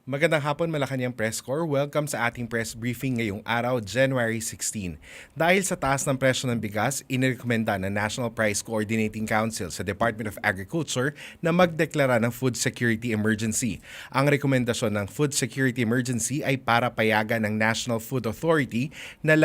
Magandang hapon, Malacanang Press Corps. Welcome sa ating press briefing ngayong araw, January 16. Dahil sa taas ng presyo ng bigas, inirekomenda ng National Price Coordinating Council sa Department of Agriculture na magdeklara ng Food Security Emergency. Ang rekomendasyon ng Food Security Emergency ay para payagan ng National Food Authority na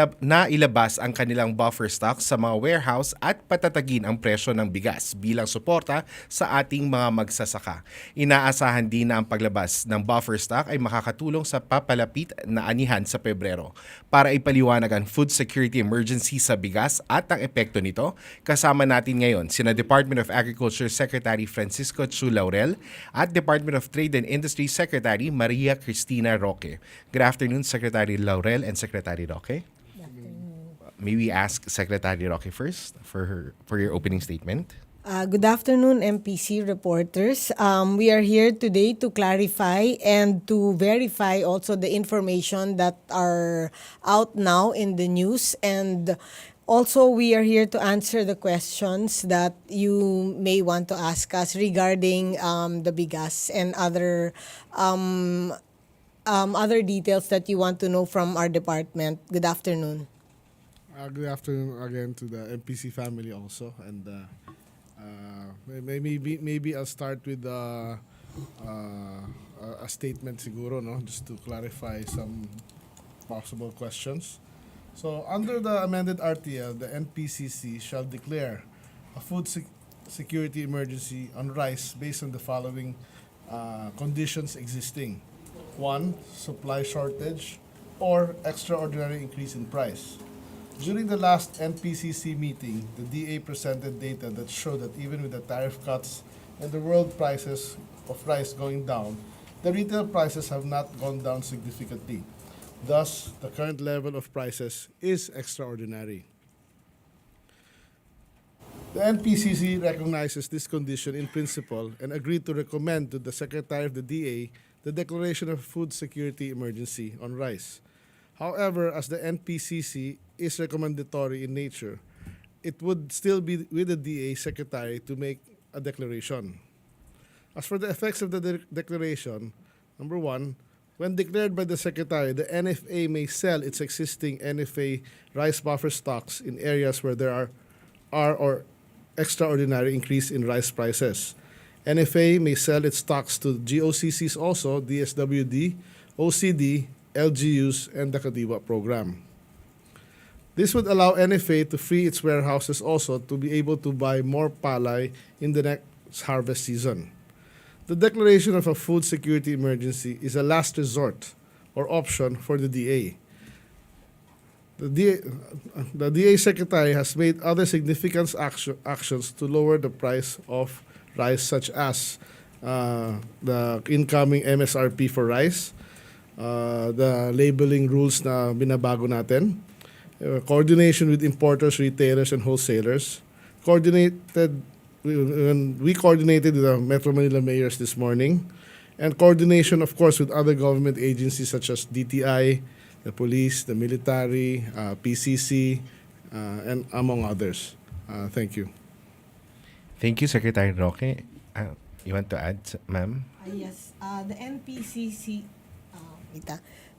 ilabas ang kanilang buffer stock sa mga warehouse at patatagin ang presyo ng bigas bilang suporta sa ating mga magsasaka. Inaasahan din na ang paglabas ng buffer stock ay makakatulong sa papalapit na anihan sa Pebrero. Para ipaliwanag ang food security emergency sa bigas at ang epekto nito, kasama natin ngayon sina Department of Agriculture Secretary Francisco Chu Laurel at Department of Trade and Industry Secretary Maria Cristina Roque. Good afternoon, Secretary Laurel and Secretary Roque. May we ask Secretary Roque first for your opening statement? Good afternoon, MPC reporters. We are here today to clarify and to verify also the information that are out now in the news, and also we are here to answer the questions that you may want to ask us regarding the bigas and other details that you want to know from our department. Good afternoon. Good afternoon again to the MPC family also, and maybe I'll start with a statement siguro, no, just to clarify some possible questions. So under the amended RTL, the NPCC shall declare a food security emergency on rice based on the following conditions existing. 1. Supply shortage or extraordinary increase in price. During the last NPCC meeting, the DA presented data that showed that even with the tariff cuts and the world prices of rice going down, the retail prices have not gone down significantly. Thus, the current level of prices is extraordinary. The NPCC recognizes this condition in principle and agreed to recommend to the Secretary of the DA the declaration of food security emergency on rice. However, as the NPCC is recommendatory in nature, it would still be with the DA Secretary to make a declaration. As for the effects of the declaration, number 1, when declared by the Secretary, the NFA may sell its existing NFA rice buffer stocks in areas where there are or extraordinary increase in rice prices. NFA may sell its stocks to GOCCs also, DSWD, OCD, LGUs, and the Kadiwa program. This would allow NFA to free its warehouses also to be able to buy more palay in the next harvest season. The declaration of a food security emergency is a last resort or option for the DA. The DA Secretary has made other significant actions to lower the price of rice, such as the incoming MSRP for rice, the labeling rules na binabago natin, coordination with importers, retailers, and wholesalers. We coordinated with the Metro Manila mayors this morning, and coordination, of course, with other government agencies such as DTI, the police, the military, PCC, and among others. Thank you. Thank you, Secretary Roque. You want to add, ma'am? Yes,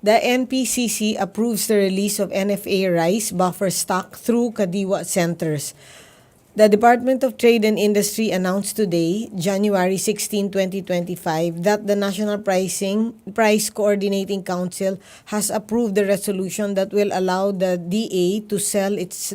the NPCC approves the release of NFA rice buffer stock through Kadiwa centers. The Department of Trade and Industry announced today, January 16, 2025, that the National Price Coordinating Council has approved the resolution that will allow the DA to sell its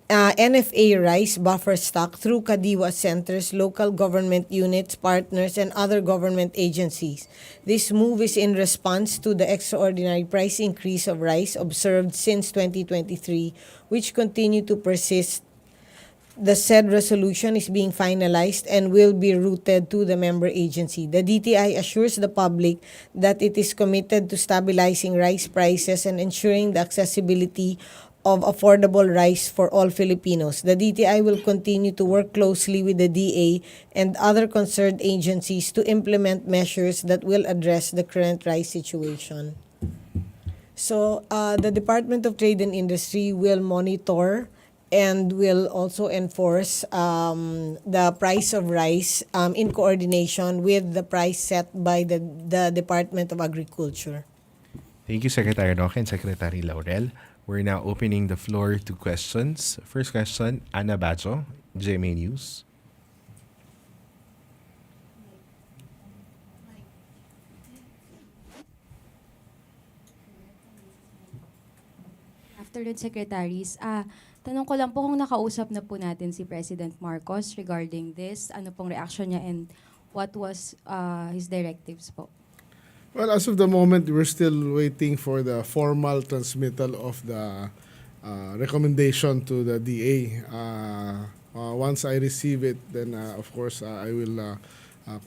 NFA rice buffer stock through Kadiwa centers, local government units, partners, and other government agencies. This move is in response to the extraordinary price increase of rice observed since 2023, which continue to persist. The said resolution is being finalized and will be routed to the member agency. The DTI assures the public that it is committed to stabilizing rice prices and ensuring the accessibility of affordable rice for all Filipinos. The DTI will continue to work closely with the DA and other concerned agencies to implement measures that will address the current rice situation. So, the Department of Trade and Industry will monitor and will also enforce the price of rice in coordination with the price set by the Department of Agriculture. Thank you, Secretary Roque and Secretary Laurel. We're now opening the floor to questions. First question, Ana Bajo, GMA News. Afternoon, Secretaries. Tanong ko lang po kung nakausap na po natin si President Marcos regarding this. Ano pong reaction niya and what was his directives po? Well, as of the moment, we're still waiting for the formal transmittal of the recommendation to the DA. Once I receive it, then of course I will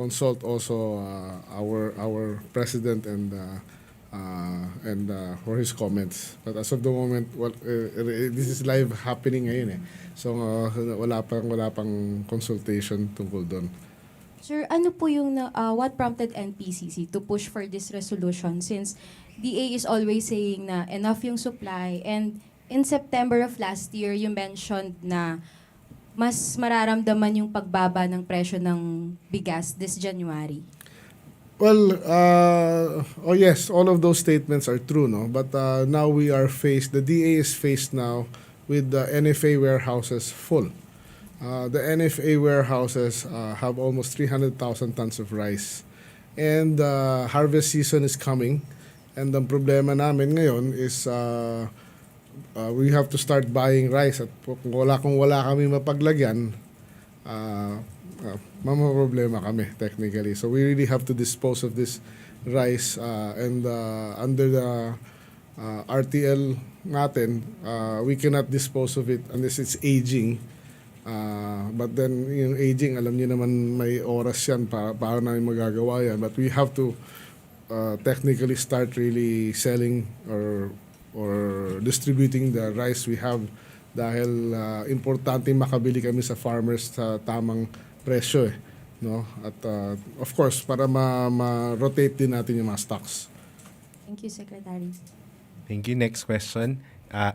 consult also our president and for his comments. But as of the moment, this is live happening ngayon eh. So wala pang consultation tungkol doon. Sir, ano po yung what prompted NPCC to push for this resolution since DA is always saying na enough yung supply, and in September of last year, you mentioned na mas mararamdaman yung pagbaba ng presyo ng bigas this January. Well, oh yes, all of those statements are true, no? But now we are the DA is faced now with the NFA warehouses full. The NFA warehouses have almost 300,000 tons of rice. And harvest season is coming. And ang problema namin ngayon is we have to start buying rice. At kung wala kami mapaglagyan, problema kami technically. So we really have to dispose of this rice and under the RTL natin, we cannot dispose of it unless it's aging. But then yung aging, alam niyo naman may oras yan para namin magagawa yan. But we have to technically start really selling or distributing the rice we have dahil importante makabili kami sa farmers sa tamang presyo eh, no? At of course para ma-rotate din natin yung mga stocks. Thank you, Secretary. Thank you. Next question,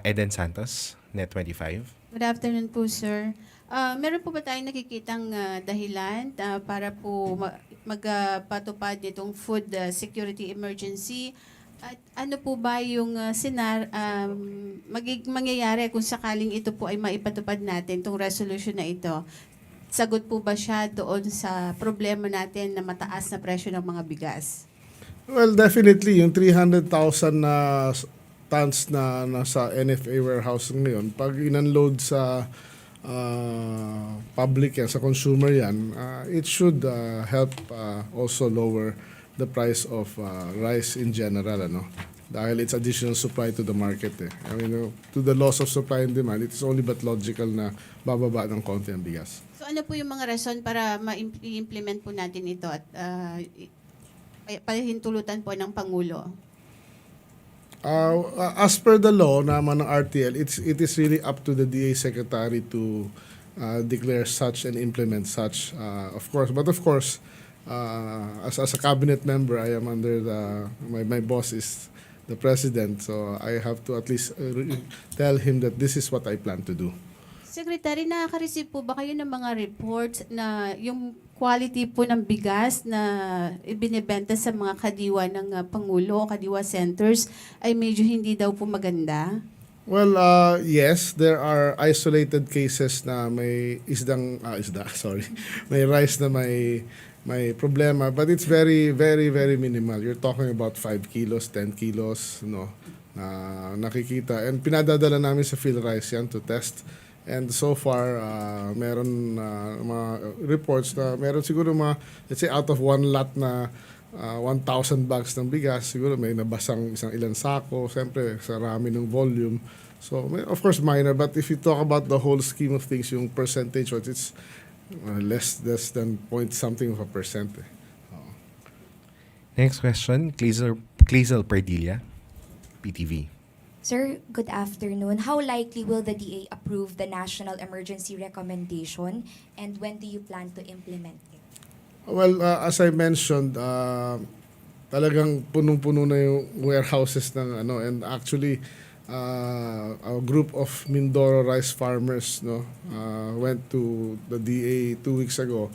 Eden Santos, Net25. Good afternoon po, sir. Meron po ba tayong nakikitang dahilan para po magpatupad nitong food security emergency? At ano po ba yung mangyayari kung sakaling ito po ay maipatupad natin, itong resolution na ito? Sagot po ba siya doon sa problema natin na mataas na presyo ng mga bigas? Well, definitely yung 300,000 na tons na nasa NFA warehouse ngayon, pag in-unload sa public yan, sa consumer yan, it should help also lower the price of rice in general, ano? Dahil it's additional supply to the market eh. I mean, to the loss of supply and demand, it's only but logical na bababa ng konti ang bigas. So ano po yung mga rason para ma-implement po natin ito at pahintulutan po ng Pangulo? As per the law naman ng RTL, it is really up to the DA Secretary to declare such and implement such, of course. But of course, as a cabinet member, I am under my boss is the president, so I have to at least tell him that this is what I plan to do. Secretary, nakaka-receive po ba kayo ng mga reports na yung quality po ng bigas na ibinebenta sa mga kadiwa ng Pangulo, kadiwa centers, ay medyo hindi daw po maganda? Well, yes, there are isolated cases na may may rice na may problema, but it's very, very, very minimal. You're talking about 5 kilos, 10 kilos, no, na nakikita. And pinadadala namin sa field rice yan to test. And so far, meron mga reports na meron siguro let's say out of one lot na 1,000 bags ng bigas, siguro may nabasang ilang sako, siyempre sa rami ng volume. So, of course, minor. But if you talk about the whole scheme of things, yung percentage, it's less than point something of a percent. Eh. Next question, Clazel Perdilla, PTV. Sir, good afternoon. How likely will the DA approve the national emergency recommendation, and when do you plan to implement it? Well, as I mentioned, talagang punong-puno na yung warehouses ng and actually a group of Mindoro rice farmers, no, went to the DA 2 weeks ago,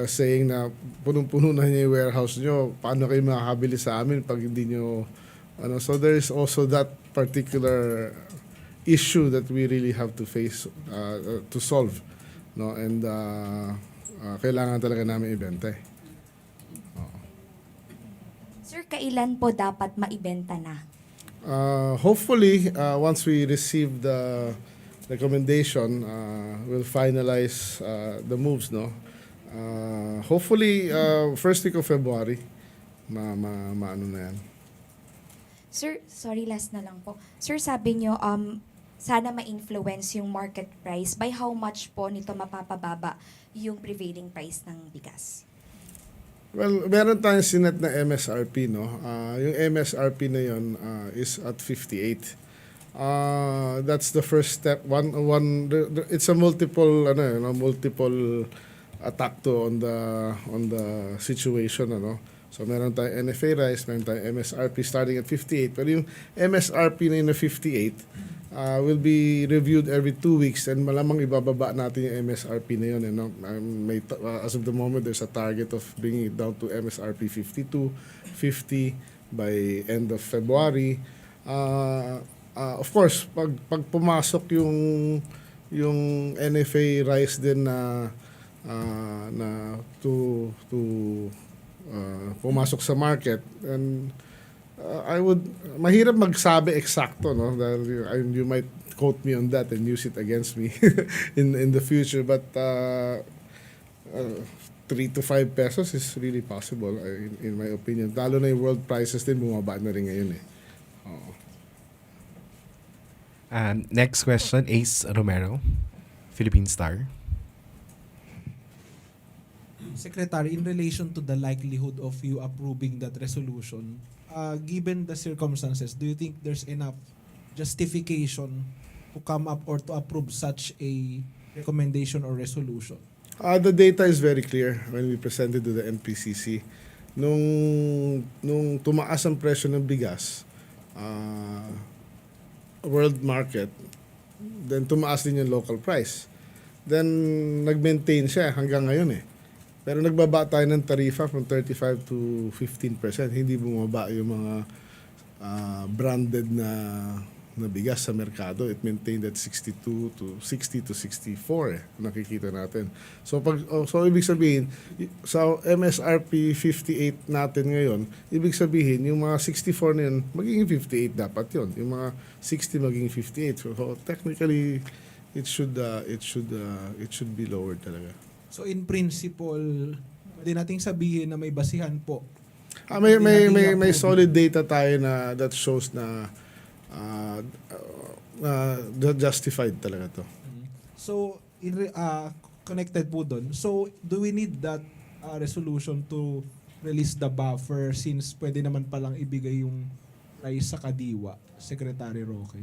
saying na punong-puno na niya yung warehouse nyo, paano kayo makakabili sa amin pag hindi nyo, so there is also that particular issue that we really have to face, to solve, no, and kailangan talaga namin ibenta eh. Sir, kailan po dapat maibenta na? Hopefully, once we receive the recommendation, we'll finalize the moves, no? Hopefully, first week of February, maano na yan. Sir, sorry, last na lang po. Sir, sabi nyo, sana ma-influence yung market price. By how much po nito mapapababa yung prevailing price ng bigas? Well, meron tayong sinet na MSRP, no? Yung MSRP na yun is at 58. That's the first step. It's a multiple attack to on the situation, ano. So meron tayong NFA rice, meron tayong MSRP starting at 58. Pero yung MSRP na yun na 58 will be reviewed every 2 weeks, and malamang ibababa natin yung MSRP na yun. As of the moment, there's a target of bringing it down to MSRP 52, 50 by end of February. Of course, pag pumasok yung NFA rice din na pumasok sa market, and mahirap magsabi eksakto, no, dahil you might quote me on that and use it against me in the future, but 3 to 5 pesos is really possible, in my opinion, lalo na yung world prices din bumaba na rin ngayon eh. Next question, Ace Romero, Philippine Star. Secretary, in relation to the likelihood of you approving that resolution, given the circumstances, do you think there's enough justification to come up or to approve such a recommendation or resolution? The data is very clear when we presented to the NPCC. Nung tumaas ang presyo ng bigas, world market, then tumaas din yung local price. Then nag-maintain siya hanggang ngayon eh. Pero nagbaba tayo ng tarifa from 35 to 15%. Hindi bumaba yung mga branded na bigas sa merkado. It maintained at 60 to 64 eh, nakikita natin. So ibig sabihin, sa MSRP 58 natin ngayon, ibig sabihin yung mga 64 na yun, magiging 58 dapat yun. Yung mga 60 magiging 58. So technically, it should be lowered talaga. So in principle, pwede nating sabihin na may basihan po. May solid data tayo na that shows na justified talaga to. So connected po doon. So do we need that resolution to release the buffer since pwede naman palang ibigay yung rice sa kadiwa, Secretary Roque?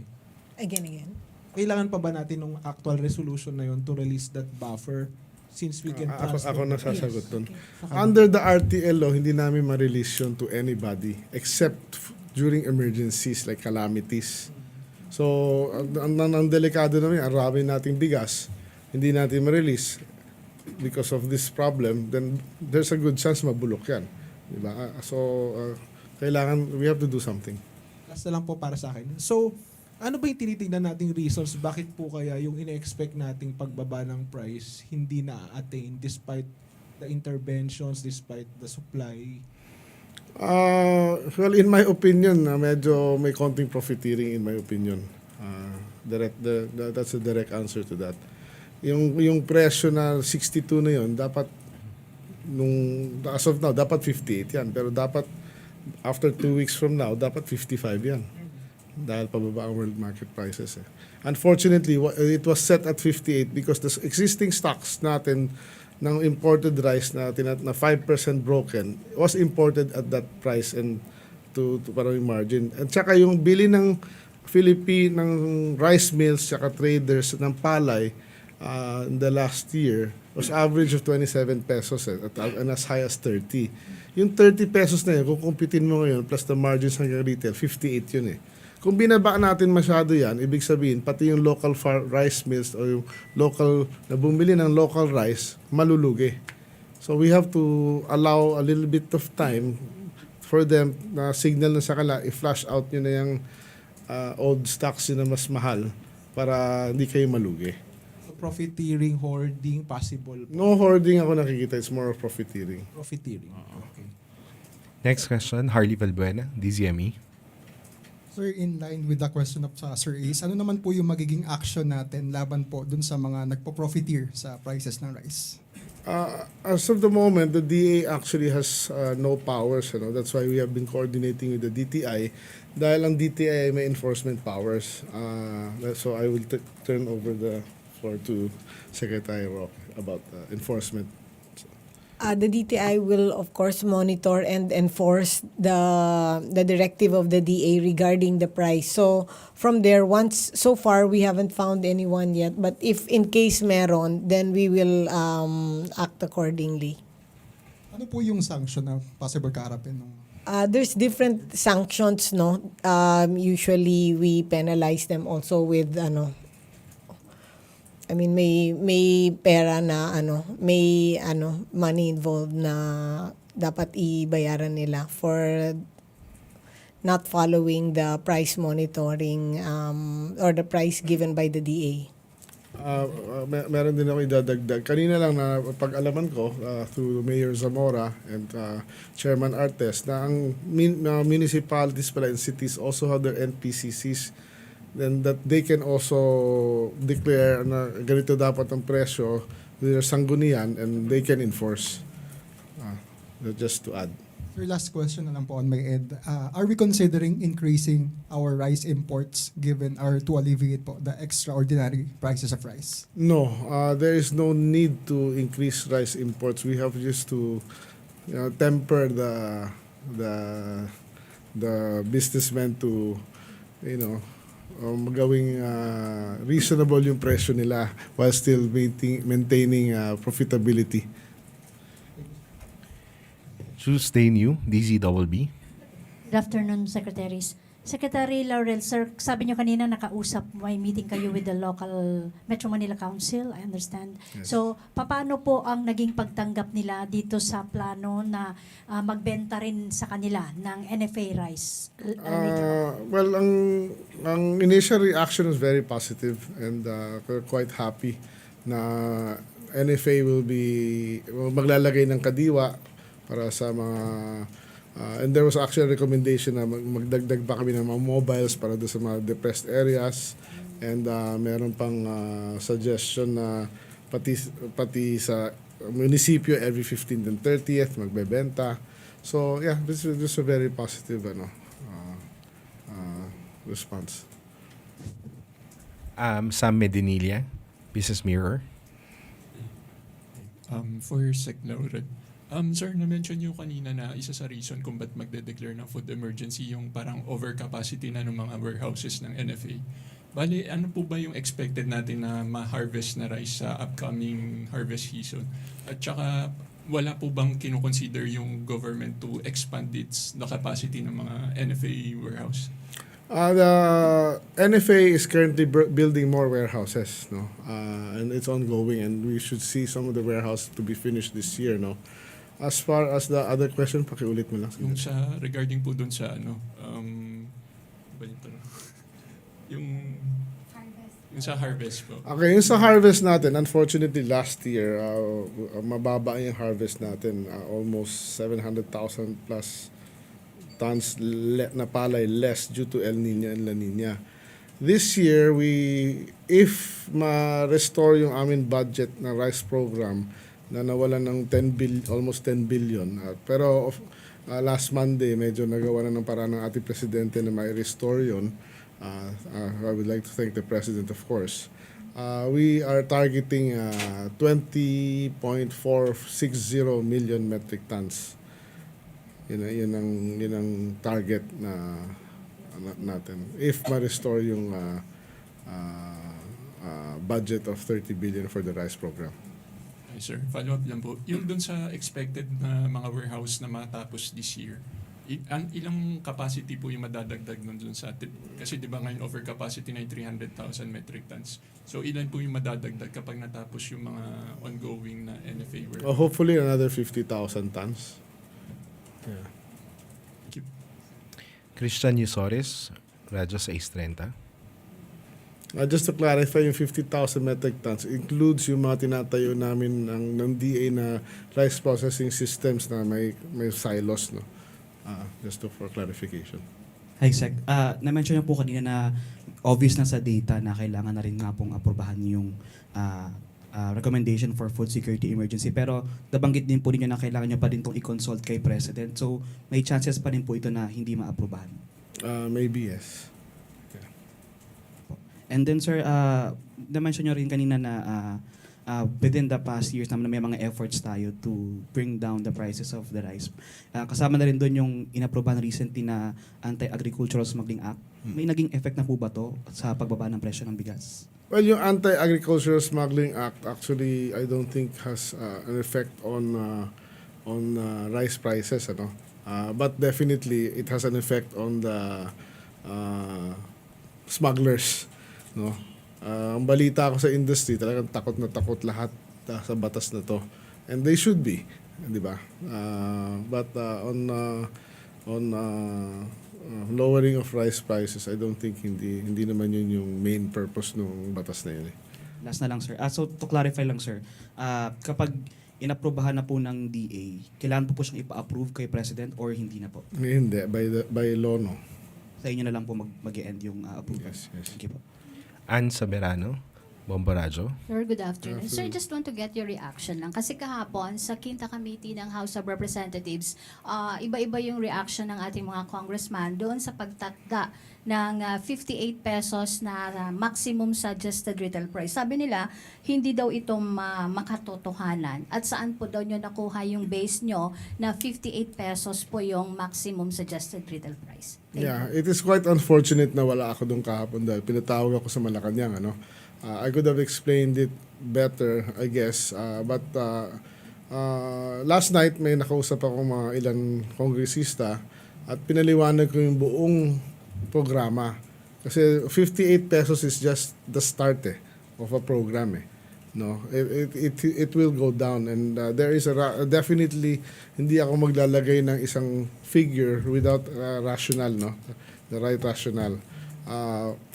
Again. Kailangan pa ba natin ng actual resolution na yun to release that buffer? Since we can transfer. Ako nasasagot dun. Okay. Under the RTL law, hindi namin ma-release yun to anybody except during emergencies like calamities. So, ang delikado namin, ang rami nating bigas, hindi natin ma-release because of this problem, then there's a good chance mabulok yan. Diba? So, kailangan, we have to do something. Last na lang po para sa akin. So, ano ba yung tinitingnan nating reasons? Bakit po kaya yung ine-expect nating pagbaba ng price hindi na-attain despite the interventions, despite the supply? Well, in my opinion, medyo may konting profiteering in my opinion. That's a direct answer to that. Yung presyo na 62 na yun, dapat as of now, dapat 58 yan. Pero dapat after 2 weeks from now, dapat 55 yan. Dahil pababa ang world market prices eh. Unfortunately, it was set at 58 because the existing stocks natin ng imported rice na 5% broken was imported at that price and to parang yung margin. At saka yung bili ng ng rice mills saka traders ng palay in the last year was average of 27 pesos and as high as 30. Yung 30 pesos na yun, kung kumpitin mo ngayon plus the margins hanggang retail, 58 yun eh. Kung binaba natin masyado yan, ibig sabihin, pati yung local rice mills o yung local, na bumili ng local rice, malulugi. So we have to allow a little bit of time for them na signal na sa kanila, i-flush out nyo na yung old stocks yun na mas mahal para hindi kayo malugi. So profiteering, hoarding, possible po. No hoarding ako nakikita, it's more of profiteering. Profiteering. Okay. Next question, Harley Valbuena, DZME. Sir, in line with the question of Sir Ace, ano naman po yung magiging action natin laban po dun sa mga nagpo-profiteer sa prices ng rice? As of the moment, the DA actually has no powers. That's why we have been coordinating with the DTI dahil ang DTI may enforcement powers. So I will turn over the floor to Secretary Roque about enforcement. The DTI will of course monitor and enforce the directive of the DA regarding the price. So from there, so far we haven't found anyone yet, but if in case meron, then we will act accordingly. Ano po yung sanction na possible kaharapin ng There's different sanctions, no? Usually we penalize them also with may pera na may money involved na dapat ibayaran nila for not following the price monitoring or the price given by the DA. Meron din ako idadagdag. Kanina lang na pag-alaman ko through Mayor Zamora and Chairman Artes na ang municipalities pala and cities also have their NPCCs, then that they can also declare na ganito dapat ang presyo, their sanggunian, and they can enforce. Just to add. Sir, last question na lang po on my end. Are we considering increasing our rice imports given to alleviate po the extraordinary prices of rice? No, there is no need to increase rice imports. We have just to temper the businessmen to magawing reasonable yung presyo nila while still maintaining profitability. Tuesday New, DZBB. Good afternoon, Secretaries. Secretary Laurel, sir, sabi niyo kanina nakausap, may meeting kayo with the local Metro Manila Council, I understand. Yes. So, paano po ang naging pagtanggap nila dito sa plano na magbenta rin sa kanila ng NFA rice? Well, ang initial reaction was very positive and we're quite happy na NFA will maglalagay ng kadiwa para sa mga and there was actually a recommendation na magdagdag pa kami ng mga mobiles para doon sa mga depressed areas and meron pang suggestion na pati sa munisipyo every 15th and 30th magbebenta. So yeah, this is a very positive response. Sam Medinilla, Business Mirror. For Sec Laurel. Sir, na-mention nyo kanina na isa sa reason kung ba't magde-declare ng food emergency yung parang overcapacity na ng mga warehouses ng NFA. Bali, ano po ba yung expected natin na ma-harvest na rice sa upcoming harvest season? At saka, wala po bang kinoconsider yung government to expand the capacity ng mga NFA warehouse? The NFA is currently building more warehouses, and it's ongoing, and we should see some of the warehouses to be finished this year, As far as the other question, pakiulit mo lang. Yung regarding po dun sa yung sa harvest po. Okay, yung sa harvest natin, unfortunately last year, mababa yung harvest natin, almost 700,000 plus tons na palay less due to El Nino and La Nina. This year, if ma-restore yung amin budget na rice program na nawalan ng almost 10 billion. Pero last Monday, medyo nagawa na ng paraan ng ating presidente na ma-restore yun. I would like to thank the President, of course. We are targeting 20.460 million metric tons. Yun ang target natin. If ma-restore yung budget of 30 billion for the rice program. Sir, follow-up lang po. Yung dun sa expected na mga warehouse na matapos this year, Ilang capacity po yung madadagdag nun dun sa kasi di ba ngayon overcapacity na yung 300,000 metric tons. So ilan po yung madadagdag kapag natapos yung mga ongoing na NFA work? Hopefully another 50,000 tons. Yeah. Thank you. Christian Yusores, Radyo 630. Just to clarify, yung 50,000 metric tons includes yung mga tinatayo namin ng DA na rice processing systems na may silos, no? Just for clarification. Hi, Sec. Na-mention niyo po kanina na obvious na sa data na kailangan na rin nga pong aprobahan yung recommendation for food security emergency. Pero nabanggit din po ninyo na kailangan niyo pa rin itong i-consult kay President. So may chances pa rin po ito na hindi maaprobahan. Maybe yes. And then sir, na-mention nyo rin kanina na within the past years naman may mga efforts tayo to bring down the prices of the rice. Kasama na rin doon yung inaprobahan recently na Anti-Agricultural Smuggling Act. May naging effect na po ba to sa pagbaba ng presyo ng bigas? Well, yung Anti-Agricultural Smuggling Act actually I don't think has an effect on rice prices, ano. But definitely it has an effect on the smugglers, no. Ang balita ko sa industry, talagang takot na takot lahat sa batas na to. And they should be, di ba? But on lowering of rice prices, I don't think hindi naman yun yung main purpose ng batas na yun. Last na lang sir. So to clarify lang sir, kapag inaprobahan na po ng DA, kailangan po siyang ipa-approve kay President or hindi na po? Hindi, by law, no. Sa inyo na lang po mag-e-end yung approval. Yes. Thank you po. Ann Saberano, Bombo Radyo. Sir, good afternoon. Sir, just want to get your reaction lang. Kasi kahapon, sa Quinta Committee ng House of Representatives, iba-iba yung reaction ng ating mga congressman doon sa pagtakda ng 58 pesos na maximum suggested retail price. Sabi nila, hindi daw ito makatotohanan. At saan po daw nyo nakuha yung base nyo na 58 pesos po yung maximum suggested retail price? Yeah, it is quite unfortunate na wala ako doon kahapon dahil pinatawag ako sa Malacanang, ano. I could have explained it better, I guess. But last night may nakausap ako mga ilang kongresista at pinaliwanag ko yung buong programa. Kasi 58 pesos is just the start of a program. No, it will go down and there is definitely hindi ako maglalagay ng isang figure without rational, no, the right rationale.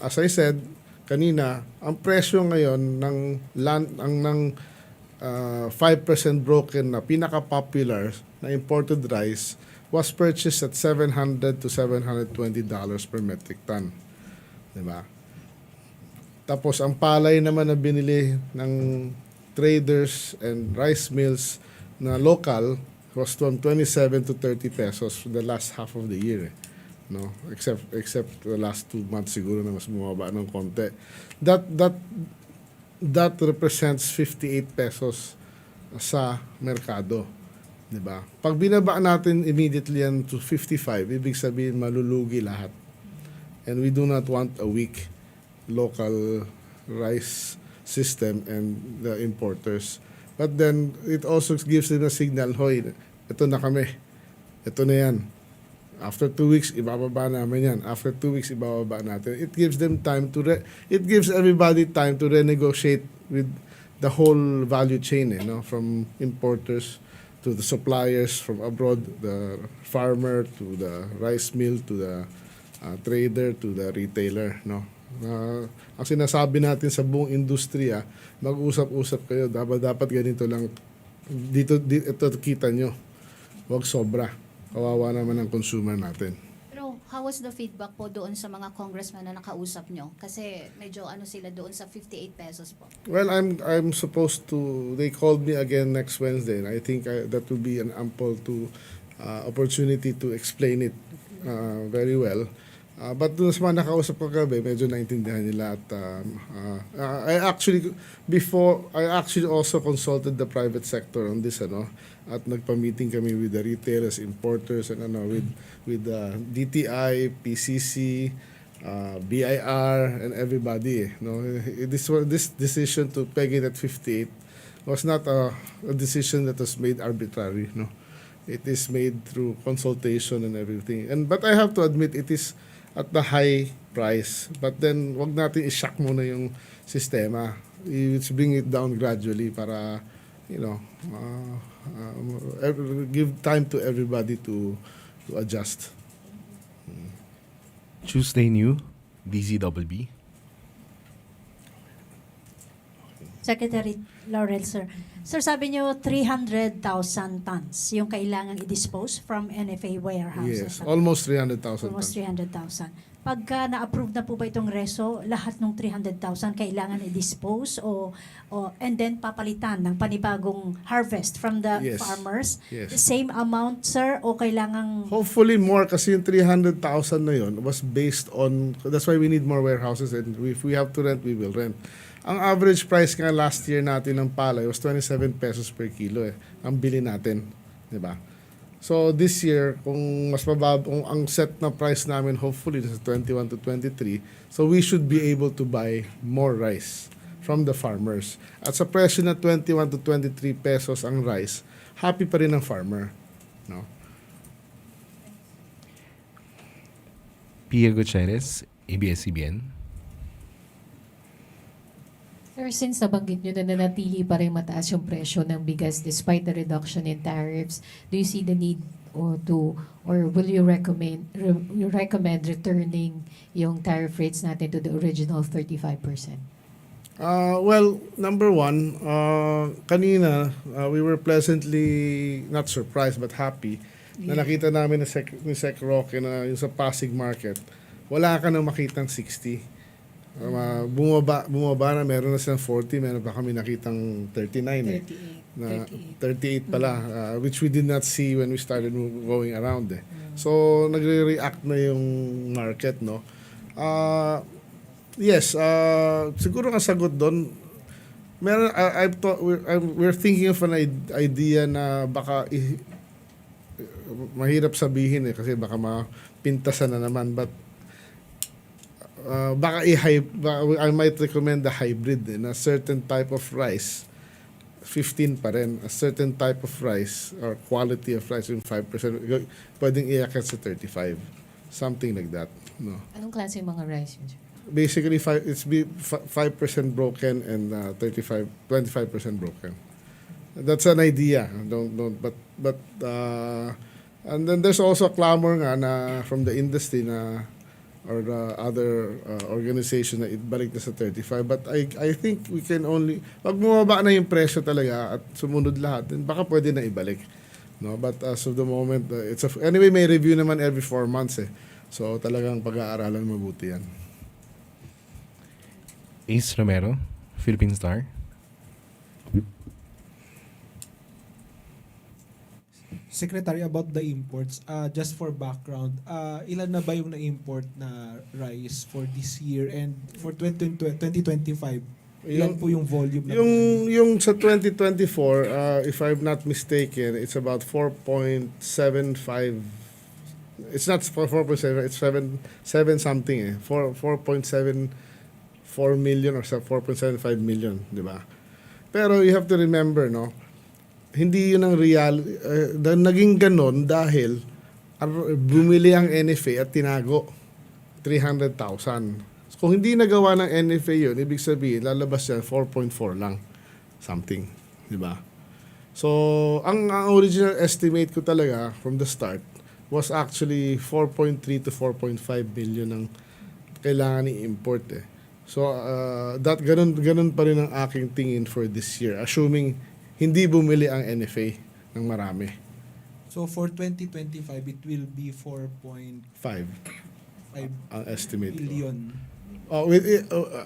As I said kanina, ang presyo ngayon ng 5% broken na pinaka-popular na imported rice was purchased at $700 to $720 per metric ton. Diba? Tapos ang palay naman na binili ng traders and rice mills na local was from 27 to 30 pesos for the last half of the year. No, except the last 2 months siguro na mas bumaba ng konti. That represents 58 pesos sa merkado, 'di ba? Pag binaba natin immediately yan to 55, ibig sabihin malulugi lahat. And we do not want a weak local rice system and the importers. But then it also gives them a signal, hoy, ito na kami. Ito na yan. After 2 weeks, ibababa namin yan. After 2 weeks, ibababa natin. It gives them time to it gives everybody time to renegotiate with the whole value chain, no? From importers to the suppliers from abroad, the farmer to the rice mill to the trader to the retailer, no? Ang sinasabi natin sa buong industriya, mag-usap-usap kayo, dapat ganito lang. Dito ito kita nyo. Huwag sobra. Kawawa naman ang consumer natin. Pero how was the feedback po doon sa mga congressman na nakausap nyo? Kasi medyo sila doon sa 58 pesos po. Well, I'm supposed to, they called me again next Wednesday and I think that will be an ample opportunity to explain it very well. But dun sa mga nakausap ko kagabi, medyo naintindihan nila at I actually also consulted the private sector on this, ano, at nagpa-meeting kami with the retailers, importers and with DTI, PCC, BIR and everybody, no. This decision to peg it at 58 was not a decision that was made arbitrary, no. it is made through consultation and everything. But I have to admit, it is at the high price. But then, wag natin i-shock muna yung sistema. Let's bring it down gradually para, give time to everybody to adjust. Tuesday New, DZWB. Secretary Laurel, sir. Sir, sabi niyo 300,000 tons yung kailangan i-dispose from NFA Warehouse. Yes, almost 300,000 Almost tons. 300,000. Pagka na-approve na po ba itong reso, lahat ng 300,000 kailangan i-dispose and then papalitan ng panibagong harvest from the Yes. farmers? Yes. The same amount, sir, o kailangang... Hopefully more kasi yung 300,000 na yun was based on, that's why we need more warehouses, and if we have to rent, we will rent. Ang average price nga last year natin ng palay was 27 pesos per kilo ang bili natin, di ba? So this year, kung mas mababa, kung ang set na price namin hopefully is 21 to 23, so we should be able to buy more rice from the farmers. At sa presyo na 21 to 23 pesos ang rice, happy pa rin ang farmer, no? Pia Gutierrez, ABS-CBN. Sir, since nabanggit nyo na nanatili pa rin mataas yung presyo ng bigas despite the reduction in tariffs, do you see the need or will you recommend returning yung tariff rates natin to the original 35%? Well, number one, kanina, we were pleasantly, not surprised, but happy na nakita namin ni Sec Roque na yung sa Pasig Market, wala ka nang makitang 60. Bumaba na, meron na silang 40, meron pa kami nakitang 39 na 38 pala, which we did not see when we started going around So nagre-react na yung market, no? Yes, siguro ang sagot doon, meron, we're thinking of an idea na baka mahirap sabihin kasi baka mapintasan na naman, but baka I might recommend the hybrid na certain type of rice 15 pa rin, a certain type of rice or quality of rice yung 5% pwedeng iakyat sa 35, something like that, no? Anong klase yung mga rice yun, sir? Basically 5% broken and 25% broken. That's an idea, but and then there's also a clamor nga na from the industry na or the other organization na ibalik na sa 35. But I think we can only, pag bumaba na yung presyo talaga at sumunod lahat, then baka pwede na ibalik. No? But as of the moment, anyway, may review naman every 4 months So talagang pag-aaralan mabuti yan. Ace Romero, Philippine Star. Secretary, about the imports, just for background, ilan na ba yung na-import na rice for this year and for 2025? Ilan po yung volume? Yung sa 2024, if I'm not mistaken, it's about 4.75. It's not 4.7, it's 7 something 4.74 million or 4.75 million, di ba? Pero you have to remember, no? Hindi yun ang naging ganon dahil bumili ang NFA at tinago 300,000. So, kung hindi nagawa ng NFA yun, ibig sabihin, lalabas yan 4.4 lang. Something. Di ba? So, ang original estimate ko talaga from the start was actually 4.3 to 4.5 billion ang kailangan i-import So, ganun pa rin ang aking tingin for this year. Assuming hindi bumili ang NFA ng marami. So for 2025, it will be 4.5 ang estimate billion.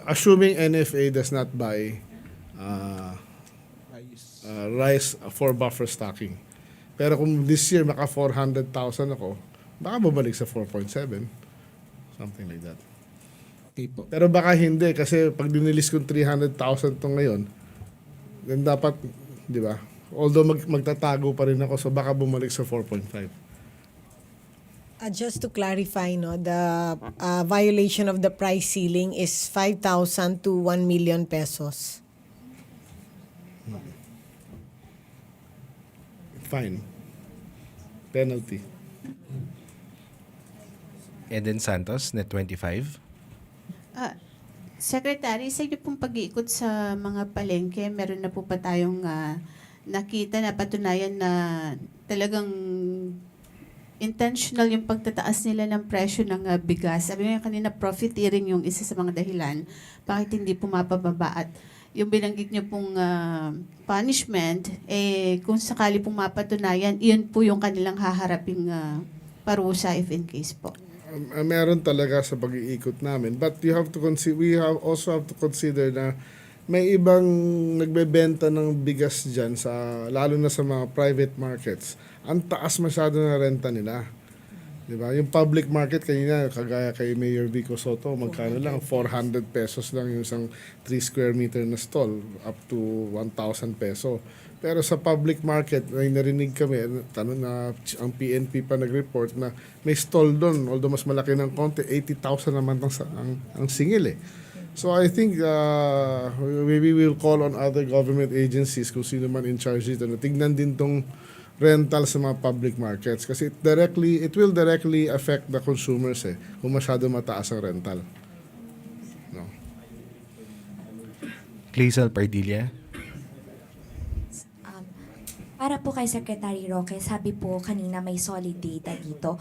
Assuming NFA does not buy rice for buffer stocking. Pero kung this year maka 400,000 ako, baka babalik sa 4.7. Something like that. Okay po. Pero baka hindi kasi pag dinilis kong 300,000 to ngayon, then dapat, di ba? Although magtatago pa rin ako, so baka bumalik sa 4.5. Just to clarify, no, the violation of the price ceiling is 5,000 to 1 million pesos. Fine. penalty. Eden Santos, Net 25. Secretary, sa inyo pong pag-iikot sa mga palengke, meron na po ba tayong nakita na patunayan na talagang intentional yung pagtataas nila ng presyo ng bigas? Sabi nga kanina, profiteering yung isa sa mga dahilan. Bakit hindi pumapababa? At yung binanggit niyo pong punishment, kung sakali pong mapatunayan, iyon po yung kanilang haharaping parusa if in case po. Meron talaga sa pag-iikot namin. But you have to consider, also have to consider na may ibang nagbebenta ng bigas dyan, lalo na sa mga private markets. Ang taas masyado na renta nila. Diba? Yung public market, kanina, kagaya kay Mayor Vico Soto, magkano lang? 400 pesos lang yung isang 3 square meter na stall, up to 1,000 peso. Pero sa public market, may narinig kami, ang PNP pa nag-report na may stall doon, although mas malaki ng konti, 80,000 naman ang singil eh. So I think maybe we'll call on other government agencies kung sino man in charge dito na tignan din tong rental sa mga public markets kasi it will directly affect the consumers kung masyado mataas ang rental. No. Clazel Pardilla. Para po kay Secretary Roque, sabi po kanina may solid data dito.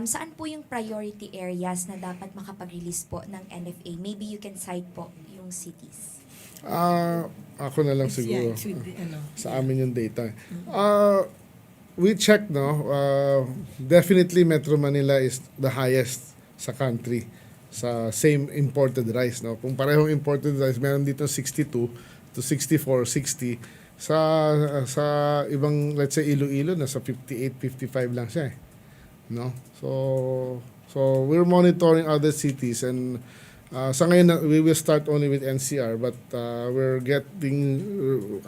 Saan po yung priority areas na dapat makapag-release po ng NFA? Maybe you can cite po yung cities. Ako na lang siguro. Sa amin yung data. We checked, definitely Metro Manila is the highest sa country sa same imported rice. No? Kung parehong imported rice, meron dito 62 to 64, 60. Sa ibang, let's say, Iloilo, nasa 58, 55 lang siya. No? So we're monitoring other cities and sa ngayon, we will start only with NCR but we're getting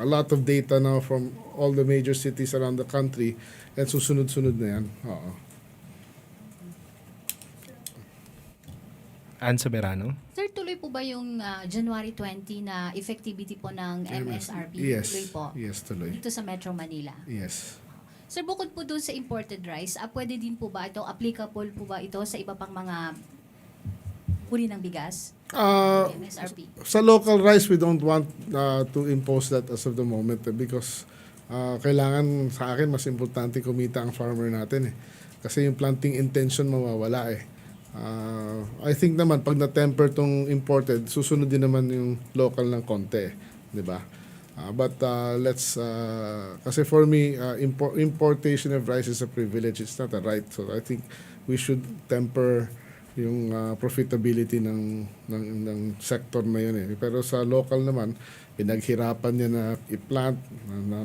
a lot of data now from all the major cities around the country and susunod-sunod na yan. Oo. Ann Soberano. Sir, tuloy po ba yung January 20 na effectivity po ng MSRP? Yes. Tuloy po? Yes, tuloy. Dito sa Metro Manila? Yes. Sir, bukod po doon sa imported rice, pwede din po ba ito, applicable po ba ito sa iba pang mga uri ng bigas? MSRP? Sa local rice, we don't want to impose that as of the moment because kailangan sa akin mas importante kumita ang farmer natin Kasi yung planting intention mawawala I think naman pag na-temper tong imported, susunod din naman yung local ng konti, di ba? But let's kasi for me importation of rice is a privilege, it's not a right. So I think we should temper yung profitability ng sector na yun Pero sa local naman, pinaghirapan niya na i-plant,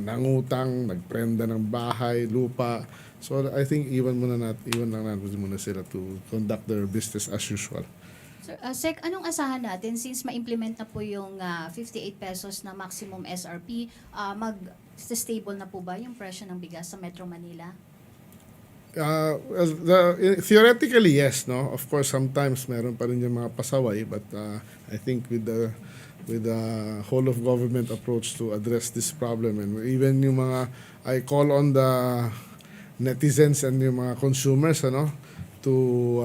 nangutang, nagprenda ng bahay, lupa. So I think iwan lang natin muna sila to conduct their business as usual. Sir, Sec, anong asahan natin since ma-implement na po yung 58 pesos na maximum SRP, mag-stable na po ba yung presyo ng bigas sa Metro Manila? Theoretically, yes, no. Of course, sometimes meron pa rin yung mga pasaway, but I think with the whole of government approach to address this problem, and even yung mga I call on the netizens and yung mga consumers, to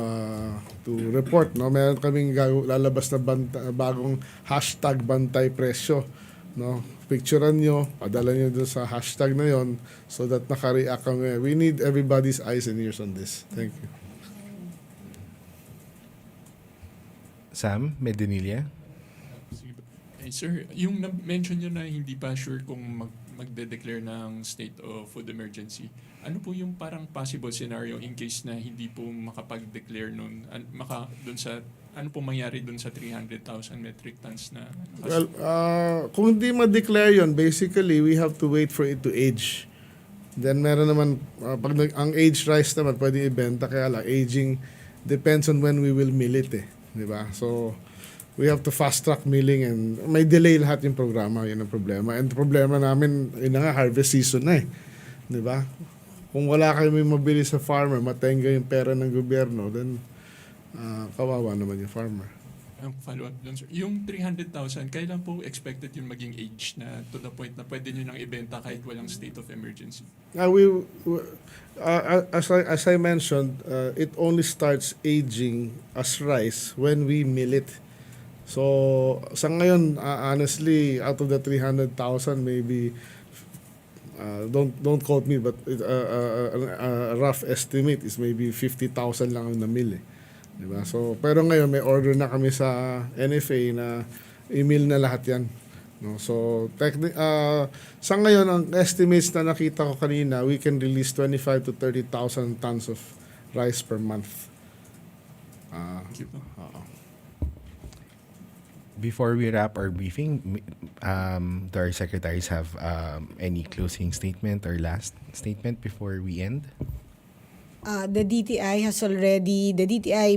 report, Meron kaming lalabas na bagong hashtag bantay presyo, Picturean nyo, padala nyo dun sa hashtag na yon so that naka-react kami. We need everybody's eyes and ears on this. Thank you. Sam Medinilla. Sir, yung mention nyo na hindi pa sure kung magde-declare ng state of food emergency, ano po yung parang possible scenario in case na hindi po makapag-declare nun, dun sa ano po mangyari dun sa 300,000 metric tons na? Well, kung hindi ma-declare yun, basically, we have to wait for it to age. Then meron naman, pag ang aged rice naman, pwede ibenta, kaya lang, aging depends on when we will mill it di ba? So, we have to fast-track milling and may delay lahat yung programa, yun ang problema. And problema namin, harvest season na di ba? Kung wala kayo may mabili sa farmer, matenga yung pera ng gobyerno, then kawawa naman yung farmer. Ang follow-up doon, sir. Yung 300,000, kailan po expected yung maging age na to the point na pwede nyo nang ibenta kahit walang state of emergency? As I mentioned, it only starts aging as rice when we mill it. So, sa ngayon, honestly, out of the 300,000, maybe, don't quote me, but a rough estimate is maybe 50,000 lang ang na-mill eh. Diba? So, pero ngayon may order na kami sa NFA na email na lahat yan. No? So, sa ngayon, ang estimates na nakita ko kanina, we can release 25 to 30,000 tons of rice per month. Thank you po. Before we wrap our briefing, do our secretaries have any closing statement or last statement before we end? The DTI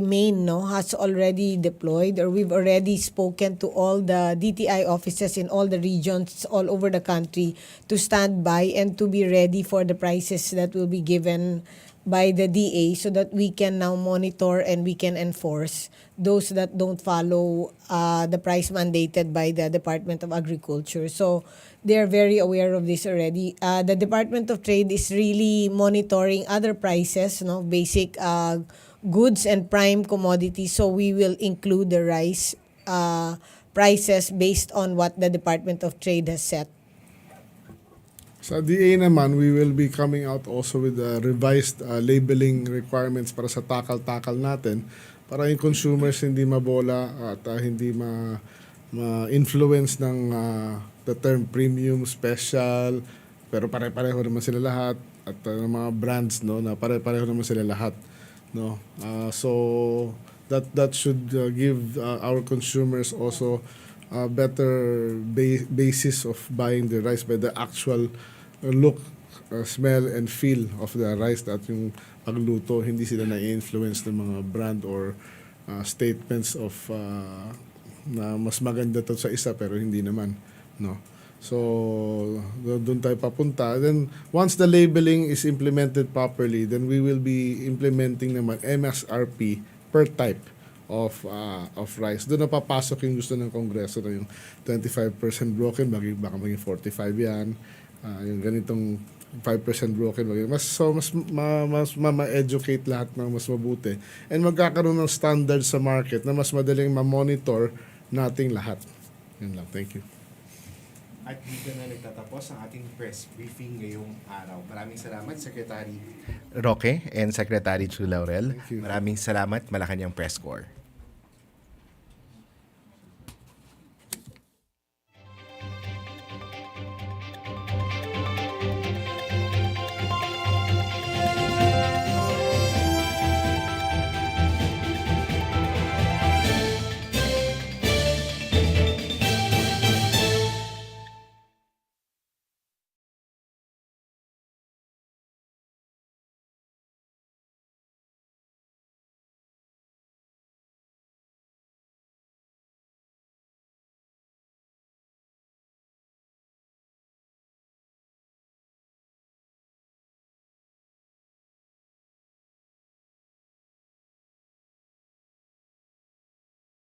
main has already deployed, or we've already spoken to all the DTI offices in all the regions all over the country to stand by and to be ready for the prices that will be given by the DA, so that we can now monitor and we can enforce those that don't follow the price mandated by the Department of Agriculture. So they're very aware of this already. The Department of Trade is really monitoring other prices, basic goods and prime commodities. So we will include the rice prices based on what the Department of Trade has set. Sa DA naman, we will be coming out also with revised labeling requirements para sa takal-takal natin, para yung consumers hindi mabola at hindi ma-influence ng the term premium, special, pero pare-pareho naman sila lahat, at ng mga brands na pare-pareho naman sila lahat. So that should give our consumers also a better basis of buying the rice by the actual look, smell, and feel of the rice, that yung pagluto, hindi sila na-influence ng mga brand or statements of na mas maganda to sa isa pero hindi naman. So, doon tayo papunta. Then, once the labeling is implemented properly, then we will be implementing naman MSRP per type of rice. Doon na papasok yung gusto ng Kongreso na yung 25% broken, baka maging 45 yan. Yung ganitong 5% broken, mas ma-educate lahat ng mas mabuti, and magkakaroon ng standard sa market na mas madaling ma-monitor nating lahat. Yun lang. Thank you. At dito na nagtatapos ang ating press briefing ngayong araw. Maraming salamat, Secretary Roque and Secretary Laurel. Thank you. Maraming salamat, Malacanang Press Corps.